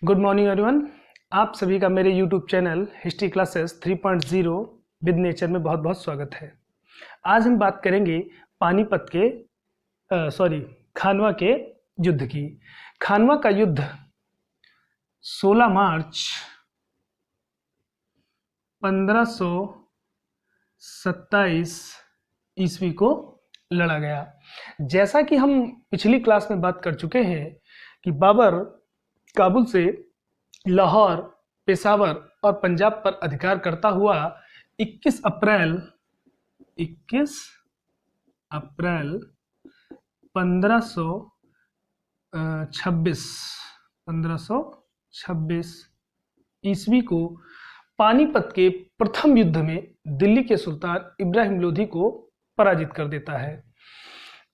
Good morning everyone. आप सभी का मेरे YouTube channel history classes 3.0 with nature में बहुत बहुत स्वागत है। आज हम बात करेंगे पानीपत के खानवा के युद्ध की। खानवा का युद्ध 16 मार्च 1527 ईस्वी को लड़ा गया। जैसा कि हम पिछली क्लास में बात कर चुके हैं कि बाबर काबुल से लाहौर, पेशावर और पंजाब पर अधिकार करता हुआ 21 अप्रैल 1526 ईस्वी को पानीपत के प्रथम युद्ध में दिल्ली के सुल्तान इब्राहिम लोधी को पराजित कर देता है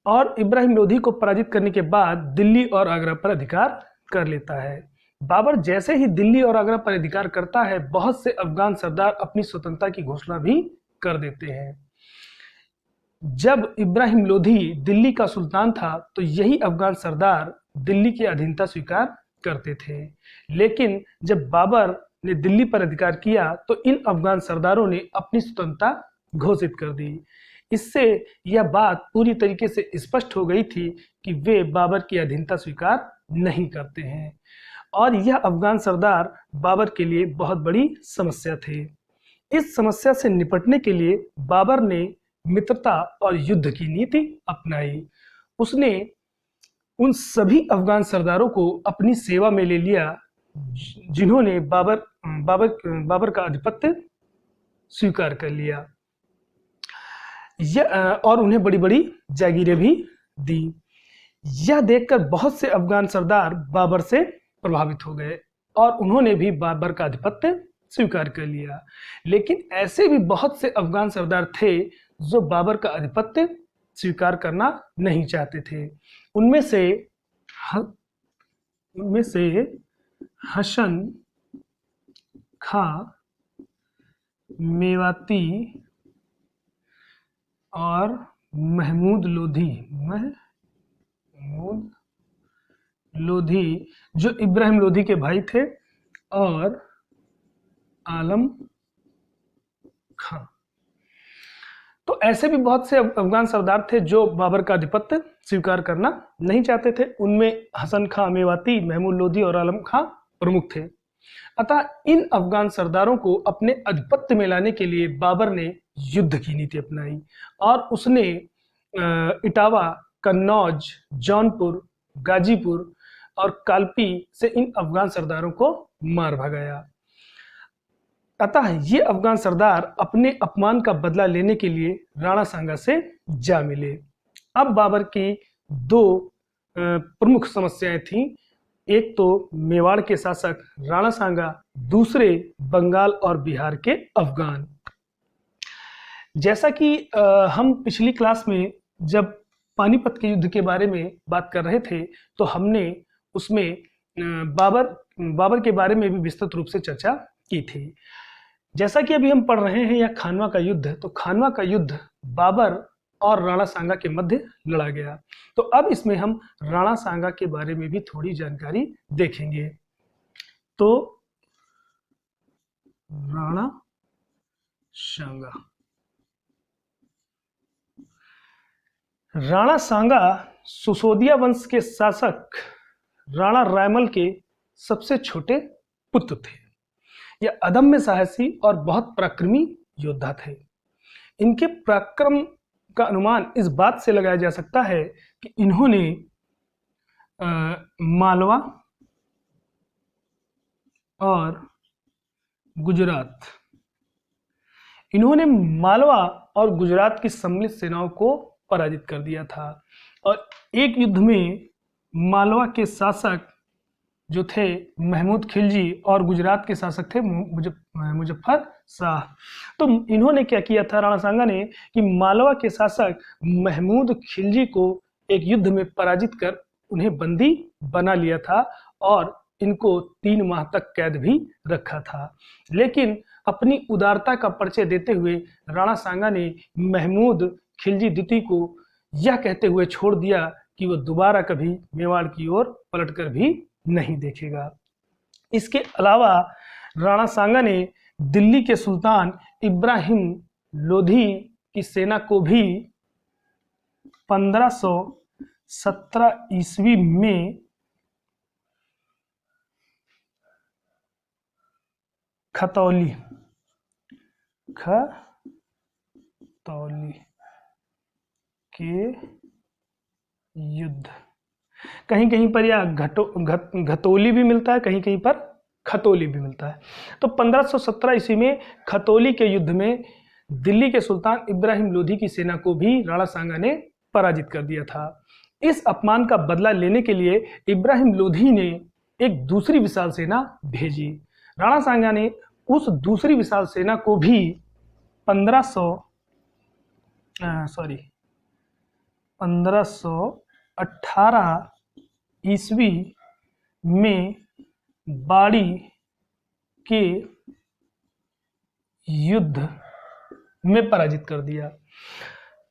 और इब्राहिम लोधी को पराजित करने के बाद दिल्ली और आगरा पर अधिकार कर लेता है। बाबर जैसे ही दिल्ली और आगरा पर अधिकार करता है, बहुत से अफगान सरदार अपनी स्वतंत्रता की घोषणा भी कर देते हैं। जब इब्राहिम लोधी दिल्ली का सुल्तान था तो यही अफगान सरदार दिल्ली की अधीनता स्वीकार करते थे, लेकिन जब बाबर ने दिल्ली पर अधिकार किया तो इन अफगान सरदारों ने अपनी स्वतंत्रता घोषित कर दी। इससे यह बात पूरी तरीके से स्पष्ट हो गई थी कि वे बाबर की अधीनता स्वीकार नहीं करते हैं और यह अफगान सरदार बाबर के लिए बहुत बड़ी समस्या थे। इस समस्या से निपटने के लिए बाबर ने मित्रता और युद्ध की नीति अपनाई। उसने उन सभी अफगान सरदारों को अपनी सेवा में ले लिया जिन्होंने बाबर का आधिपत्य स्वीकार कर लिया और उन्हें बड़ी बड़ी जागीरें भी दी। यह देखकर बहुत से अफगान सरदार बाबर से प्रभावित हो गए और उन्होंने भी बाबर का आधिपत्य स्वीकार कर लिया। लेकिन ऐसे भी बहुत से अफगान सरदार थे जो बाबर का आधिपत्य स्वीकार करना नहीं चाहते थे। उनमें से हसन खां मेवाती और महमूद लोधी जो इब्राहिम लोधी के भाई थे और आलम खां। तो ऐसे भी बहुत से अफगान सरदार थे जो बाबर का आधिपत्य स्वीकार करना नहीं चाहते थे। उनमें हसन खां मेवाती, महमूद लोधी और आलम खां प्रमुख थे। अतः इन अफगान सरदारों को अपने आधिपत्य में लाने के लिए बाबर ने युद्ध की नीति अपनाई और उसने इटावा, कन्नौज, जौनपुर, गाजीपुर और कालपी से इन अफगान सरदारों को मार भगाया। अतः ये अफगान सरदार अपने अपमान का बदला लेने के लिए राणा सांगा से जा मिले। अब बाबर की दो प्रमुख समस्याएं थीं। एक तो मेवाड़ के शासक राणा सांगा, दूसरे बंगाल और बिहार के अफगान। जैसा कि हम पिछली क्लास में जब पानीपत के युद्ध के बारे में बात कर रहे थे तो हमने उसमें बाबर के बारे में भी विस्तृत रूप से चर्चा की थी। जैसा कि अभी हम पढ़ रहे हैं यह खानवा का युद्ध, तो खानवा का युद्ध बाबर और राणा सांगा के मध्य लड़ा गया। तो अब इसमें हम राणा सांगा के बारे में भी थोड़ी जानकारी देखेंगे। तो राणा सांगा सुसोदिया वंश के शासक राणा रायमल के सबसे छोटे पुत्र थे। यह अदम्य साहसी और बहुत पराक्रमी योद्धा थे। इनके पराक्रम का अनुमान इस बात से लगाया जा सकता है कि इन्होंने मालवा और गुजरात की सम्मिलित सेनाओं को पराजित कर दिया था और एक युद्ध में मालवा के शासक जो थे महमूद खिलजी और गुजरात के शासक थे मुजफ्फर शाह। तो इन्होंने क्या किया था राणा सांगा ने कि मालवा के शासक महमूद खिलजी को एक युद्ध में पराजित कर उन्हें बंदी बना लिया था और इनको 3 माह तक कैद भी रखा था। लेकिन अपनी उदारता का परिचय देते हुए राणा सांगा ने महमूद खिलजी द्वितीय को यह कहते हुए छोड़ दिया कि वह दोबारा कभी मेवाड़ की ओर पलटकर भी नहीं देखेगा। इसके अलावा राणा सांगा ने दिल्ली के सुल्तान इब्राहिम लोधी की सेना को भी 1517 ईस्वी में खतौली के युद्ध, कहीं कहीं पर यह घतौली भी मिलता है, कहीं कहीं पर खतौली भी मिलता है। तो 1517 ईस्वी में खतौली के युद्ध में दिल्ली के सुल्तान इब्राहिम लोधी की सेना को भी राणा सांगा ने पराजित कर दिया था। इस अपमान का बदला लेने के लिए इब्राहिम लोधी ने एक दूसरी विशाल सेना भेजी। राणा सांगा ने उस दूसरी विशाल सेना को भी 1518 ईस्वी में बाड़ी के युद्ध में पराजित कर दिया।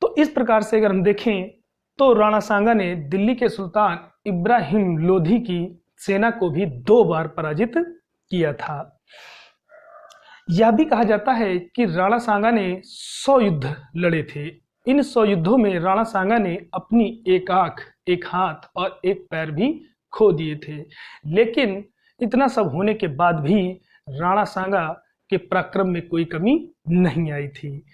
तो इस प्रकार से अगर हम देखें तो राणा सांगा ने दिल्ली के सुल्तान इब्राहिम लोधी की सेना को भी 2 बार पराजित किया था। यह भी कहा जाता है कि राणा सांगा ने 100 युद्ध लड़े थे। इन 100 युद्धों में राणा सांगा ने अपनी एक आंख, एक हाथ और एक पैर भी खो दिए थे। लेकिन इतना सब होने के बाद भी राणा सांगा के पराक्रम में कोई कमी नहीं आई थी।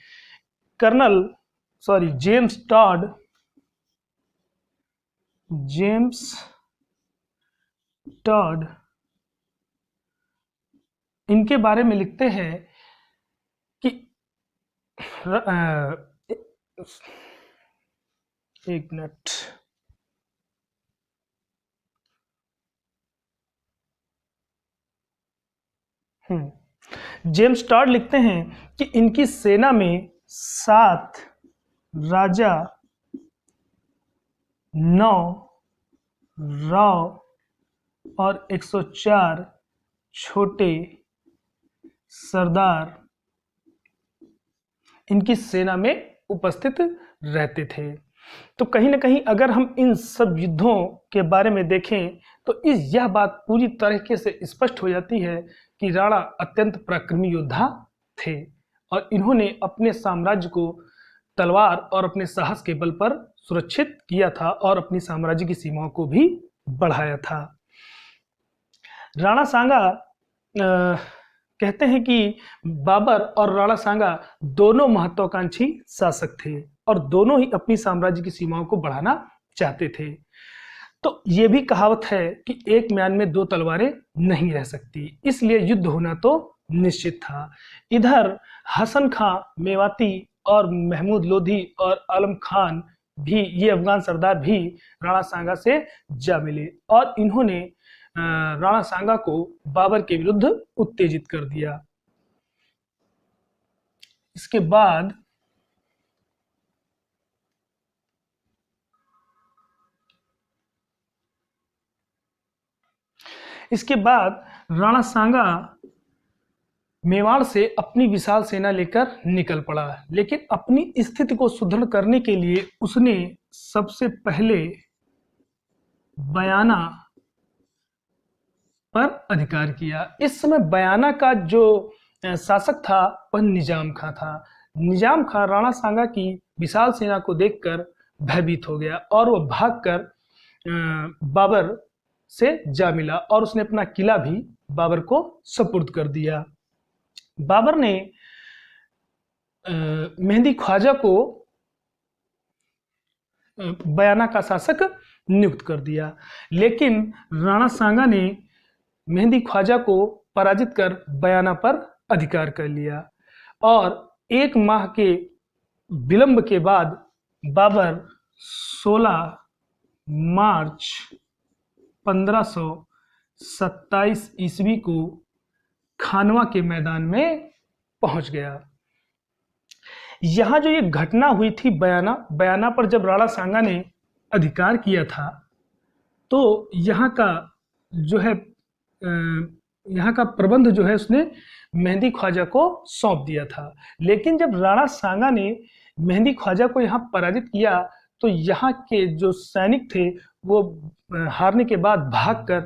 जेम्स टॉड इनके बारे में लिखते हैं कि एक मिनट, जेम्स टॉड लिखते हैं कि इनकी सेना में 7 राजा, 9 राव और 104 छोटे सरदार इनकी सेना में उपस्थित रहते थे। तो कहीं ना कहीं अगर हम इन सब युद्धों के बारे में देखें तो यह बात पूरी तरीके से स्पष्ट हो जाती है कि राणा अत्यंत पराक्रमी योद्धा थे और इन्होंने अपने साम्राज्य को तलवार और अपने साहस के बल पर सुरक्षित किया था और अपनी साम्राज्य की सीमाओं को भी बढ़ाया था। राणा सांगा कहते हैं कि बाबर और राणा सांगा दोनों महत्वाकांक्षी शासक थे और दोनों ही अपनी साम्राज्य की सीमाओं को बढ़ाना चाहते थे। तो ये भी कहावत है कि एक म्यान में 2 तलवारें नहीं रह सकती, इसलिए युद्ध होना तो निश्चित था। इधर हसन खां मेवाती और महमूद लोधी और आलम खान भी, ये अफगान सरदार भी राणा सांगा से जा मिले और इन्होंने राणा सांगा को बाबर के विरुद्ध उत्तेजित कर दिया। इसके बाद राणा सांगा मेवाड़ से अपनी विशाल सेना लेकर निकल पड़ा, लेकिन अपनी स्थिति को सुदृढ़ करने के लिए उसने सबसे पहले बयाना पर अधिकार किया। इस समय बयाना का जो शासक था वह निजाम खां था। निजाम खां राणा सांगा की विशाल सेना को देखकर भयभीत हो गया और वह भागकर बाबर से जा मिला और उसने अपना किला भी बाबर को सुपुर्द कर दिया। बाबर ने मेहंदी ख्वाजा को बयाना का शासक नियुक्त कर दिया, लेकिन राणा सांगा ने मेहंदी ख्वाजा को पराजित कर बयाना पर अधिकार कर लिया और 1 माह के विलंब के बाद बाबर 16 मार्च 1527 ईस्वी को खानवा के मैदान में पहुंच गया। यहां जो ये घटना हुई थी बयाना पर जब राणा सांगा ने अधिकार किया था तो यहाँ का प्रबंध जो है उसने मेहंदी ख्वाजा को सौंप दिया था। लेकिन जब राणा सांगा ने मेहंदी ख्वाजा को यहाँ पराजित किया तो यहाँ के जो सैनिक थे वो हारने के बाद भागकर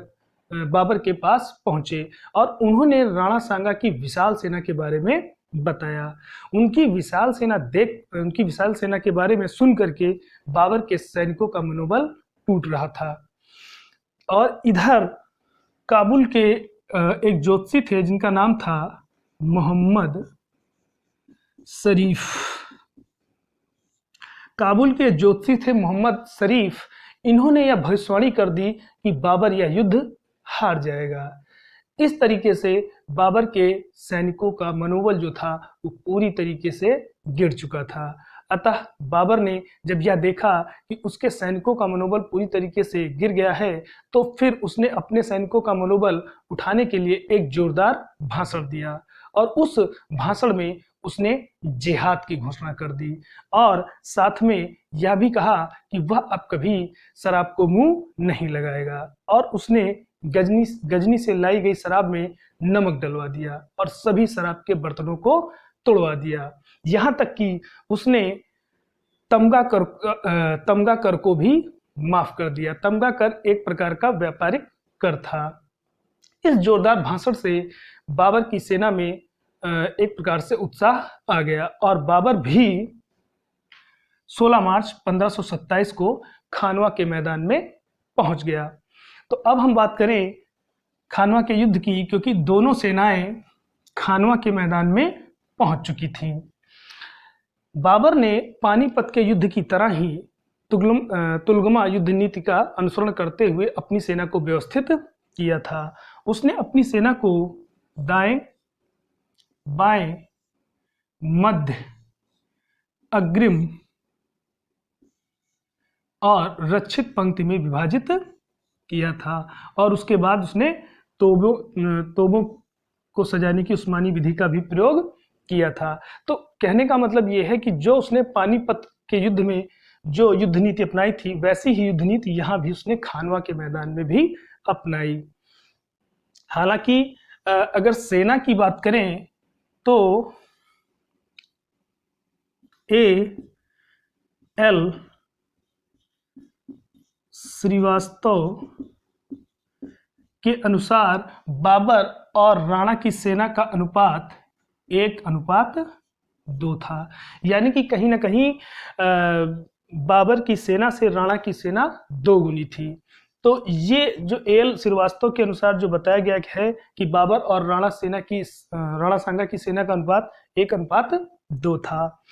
बाबर के पास पहुंचे और उन्होंने राणा सांगा की विशाल सेना के बारे में बताया। उनकी विशाल सेना के बारे में सुन करके बाबर के सैनिकों का मनोबल टूट रहा था। और इधर काबुल के एक ज्योतिषी थे जिनका नाम था मोहम्मद शरीफ। काबुल के ज्योतिषी थे मोहम्मद शरीफ। इन्होंने यह भविष्यवाणी कर दी कि बाबर यह युद्ध हार जाएगा। इस तरीके से बाबर के सैनिकों का मनोबल जो था वो पूरी तरीके से गिर चुका था। अतः बाबर ने जब यह देखा कि उसके सैनिकों का मनोबल पूरी तरीके से गिर गया है तो फिर उसने अपने सैनिकों का मनोबल उठाने के लिए एक जोरदार भाषण दिया और उस भाषण में उसने जिहाद की घोषणा कर दी और साथ में यह भी कहा कि वह अब कभी शराब को मुंह नहीं लगाएगा और उसने गजनी से लाई गई शराब में नमक डलवा दिया और सभी शराब के बर्तनों को तोड़वा दिया। यहाँ तक कि उसने तमगा कर को भी माफ कर दिया। तमगा कर एक प्रकार का व्यापारिक कर था। इस जोरदार भाषण से बाबर की सेना में एक प्रकार से उत्साह आ गया और बाबर भी 16 मार्च 1527 को खानवा के मैदान में पहुंच गया। तो अब हम बात करें खानवा के युद्ध की, क्योंकि दोनों सेनाएं खानवा के मैदान में पहुंच चुकी थीं। बाबर ने पानीपत के युद्ध की तरह ही तुलगमा युद्ध नीति का अनुसरण करते हुए अपनी सेना को व्यवस्थित किया था। उसने अपनी सेना को दाएं, बाएं, मध्य, अग्रिम और रक्षित पंक्ति में विभाजित किया था और उसके बाद उसने तोबों को सजाने की उस्मानी विधि का भी प्रयोग किया था। तो कहने का मतलब ये है कि जो उसने पानीपत के युद्ध में जो युद्ध नीति अपनाई थी वैसी ही युद्ध नीति यहाँ भी उसने खानवा के मैदान में भी अपनाई। हालांकि अगर सेना की बात करें तो एल श्रीवास्तव के अनुसार बाबर और राणा की सेना का अनुपात 1:2 था। यानी कि कहीं ना कहीं बाबर की सेना से राणा की सेना 2 गुनी थी। तो ये जो एल श्रीवास्तव के अनुसार जो बताया गया है कि बाबर और राणा सांगा की सेना का अनुपात 1:2 था।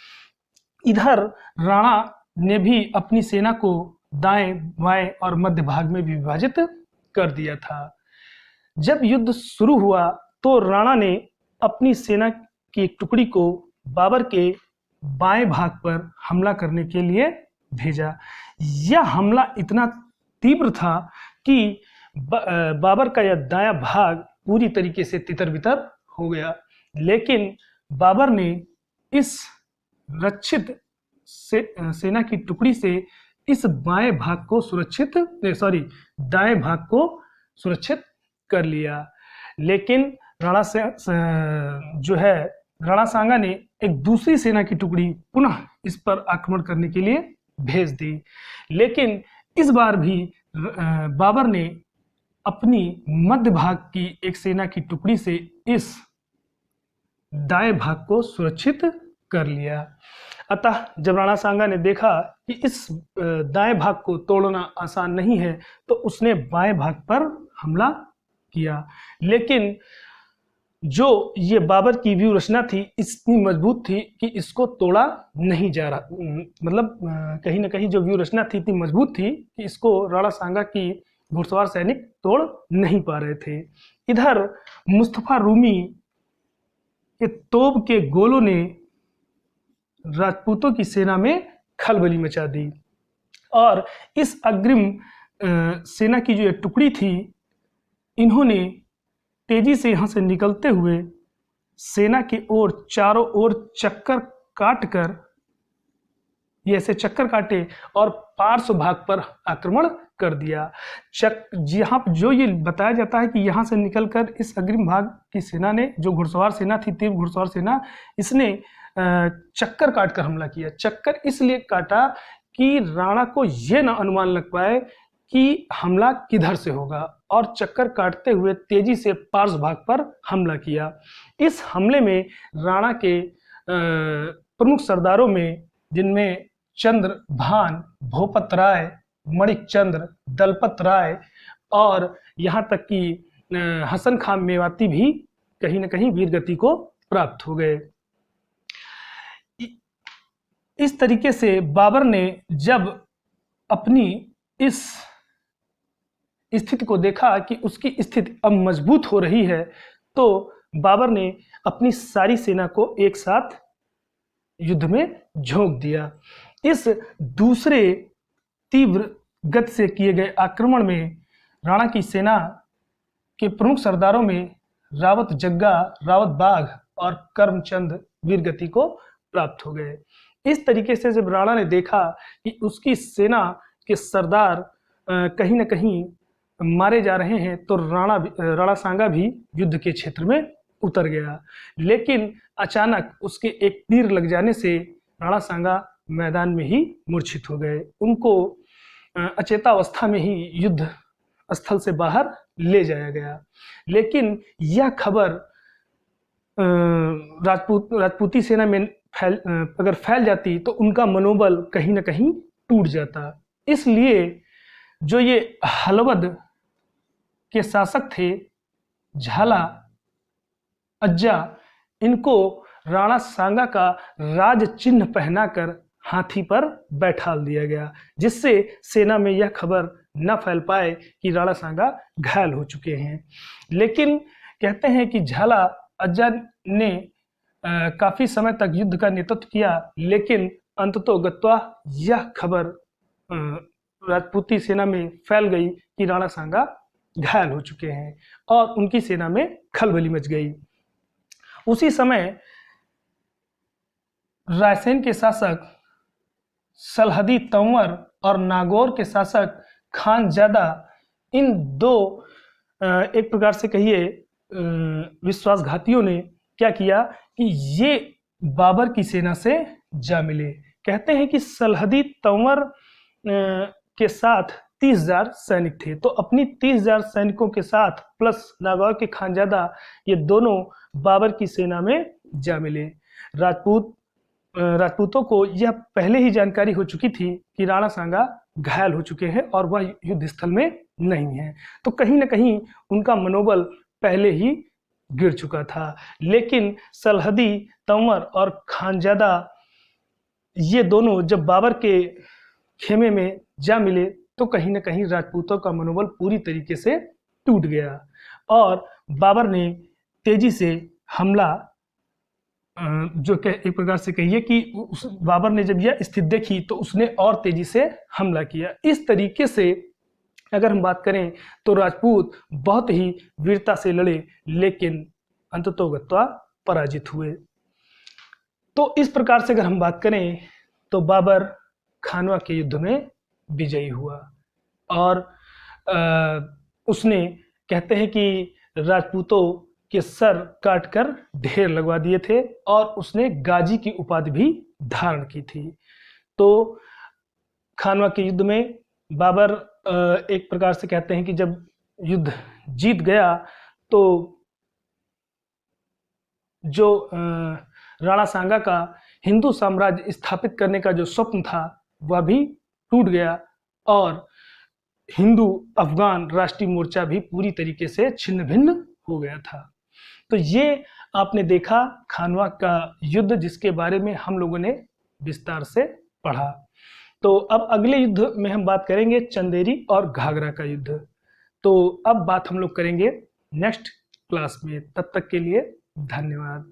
इधर राणा ने भी अपनी सेना को दाएं, बाएं और मध्य भाग में विभाजित कर दिया था। जब युद्ध शुरू हुआ तो राणा ने अपनी सेना की एक टुकड़ी को बाबर के बाएं भाग पर हमला करने के लिए भेजा। यह हमला इतना तीव्र था कि बाबर का यह दायां भाग पूरी तरीके से तितर-बितर हो गया। लेकिन बाबर ने इस रक्षित सेना की टुकड़ी से इस दाएं भाग को सुरक्षित कर लिया। लेकिन राणा सांगा ने एक दूसरी सेना की टुकड़ी पुनः इस पर आक्रमण करने के लिए भेज दी। लेकिन इस बार भी बाबर ने अपनी मध्य भाग की एक सेना की टुकड़ी से इस दाएं भाग को सुरक्षित कर लिया। अतः जब राणा सांगा ने देखा कि इस दाएं भाग को तोड़ना आसान नहीं है तो उसने बाएं भाग पर हमला किया। लेकिन जो ये बाबर की व्यूह रचना थी इतनी मजबूत थी कि इसको तोड़ा नहीं जा रहा। मतलब कहीं ना कहीं जो व्यूह रचना थी इतनी मजबूत थी कि इसको राणा सांगा की घुड़सवार सैनिक तोड़ नहीं पा रहे थे। इधर मुस्तफा रूमी के तोप के गोलों ने राजपूतों की सेना में खलबली मचा दी और इस अग्रिम सेना की जो एक टुकड़ी थी इन्होंने तेजी से यहाँ से निकलते हुए सेना की ओर चारों ओर चक्कर काटकर ऐसे चक्कर काटे और पार्श्व भाग पर आक्रमण कर दिया। यहाँ जो ये बताया जाता है कि यहाँ से निकलकर इस अग्रिम भाग की सेना ने जो घुड़सवार सेना थी, तीव्र घुड़सवार सेना, इसने चक्कर काटकर हमला किया। चक्कर इसलिए काटा कि राणा को यह ना अनुमान लग पाए कि हमला किधर से होगा और चक्कर काटते हुए तेजी से पार्श्व भाग पर हमला किया। इस हमले में राणा के प्रमुख सरदारों में, जिनमें चंद्रभान, भूपत राय, मणिकचंद्र, दलपत राय और यहाँ तक कि हसन खान मेवाती भी कहीं न कहीं वीरगति को प्राप्त हो गए। इस तरीके से बाबर ने जब अपनी इस स्थिति को देखा कि उसकी स्थिति अब मजबूत हो रही है, तो बाबर ने अपनी सारी सेना को एक साथ युद्ध में झोंक दिया। इस दूसरे तीव्र गति से किए गए आक्रमण में राणा की सेना के प्रमुख सरदारों में रावत जग्गा, रावत बाघ और करमचंद वीरगति को प्राप्त हो गए। इस तरीके से जब राणा ने देखा कि उसकी सेना के सरदार कहीं न कहीं मारे जा रहे हैं, तो राणा सांगा भी युद्ध के क्षेत्र में उतर गया। लेकिन अचानक उसके एक तीर लग जाने से राणा सांगा मैदान में ही मूर्छित हो गए। उनको अचेतावस्था में ही युद्ध स्थल से बाहर ले जाया गया। लेकिन यह खबर राजपूती सेना में अगर फैल जाती तो उनका मनोबल कहीं न कहीं टूट जाता। इसलिए जो ये हलवद के शासक थे, झाला, अज्जा, इनको राणा सांगा का राज चिन्ह पहनाकर हाथी पर बैठाल दिया गया, जिससे सेना में यह खबर न फैल पाए कि राणा सांगा घायल हो चुके हैं। लेकिन कहते हैं कि झाला अज्जा ने काफी समय तक युद्ध का नेतृत्व किया, लेकिन अंततोगत्वा यह खबर राजपूती सेना में फैल गई कि राणा सांगा घायल हो चुके हैं और उनकी सेना में खलबली मच गई। उसी समय रायसेन के शासक सलहदी तंवर और नागौर के शासक खानजादा, इन दो एक प्रकार से कहिए विश्वासघातियों ने क्या किया कि ये बाबर की सेना से जा मिले। कहते हैं कि सलहदी तंवर के साथ 30,000 सैनिक थे, तो अपनी 30,000 सैनिकों के साथ प्लस नागौर के खानजादा, ये दोनों बाबर की सेना में जा मिले। राजपूतों को यह पहले ही जानकारी हो चुकी थी कि राणा सांगा घायल हो चुके हैं और वह युद्ध स्थल में नहीं है, तो कहीं न कहीं उनका मनोबल पहले ही गिर चुका था। लेकिन सलहदी तंवर और खानजादा, ये दोनों जब बाबर के खेमे में जा मिले तो कहीं न कहीं राजपूतों का मनोबल पूरी तरीके से टूट गया और बाबर ने तेजी से हमला, जो कि एक प्रकार से कहिए कि बाबर ने जब यह स्थिति देखी तो उसने और तेजी से हमला किया। इस तरीके से अगर हम बात करें तो राजपूत बहुत ही वीरता से लड़े, लेकिन अंततोगत्वा पराजित हुए। तो इस प्रकार से अगर हम बात करें तो बाबर खानवा के युद्ध में विजयी हुआ और उसने, कहते हैं कि राजपूतों के सर काटकर ढेर लगवा दिए थे और उसने गाजी की उपाधि भी धारण की थी। तो खानवा के युद्ध में बाबर एक प्रकार से कहते हैं कि जब युद्ध जीत गया तो जो राणा सांगा का हिंदू साम्राज्य स्थापित करने का जो स्वप्न था वह भी टूट गया और हिंदू अफगान राष्ट्रीय मोर्चा भी पूरी तरीके से छिन्न भिन्न हो गया था। तो ये आपने देखा खानवा का युद्ध, जिसके बारे में हम लोगों ने विस्तार से पढ़ा। तो अब अगले युद्ध में हम बात करेंगे चंदेरी और घाघरा का युद्ध। तो अब बात हम लोग करेंगे नेक्स्ट क्लास में। तब तक के लिए धन्यवाद।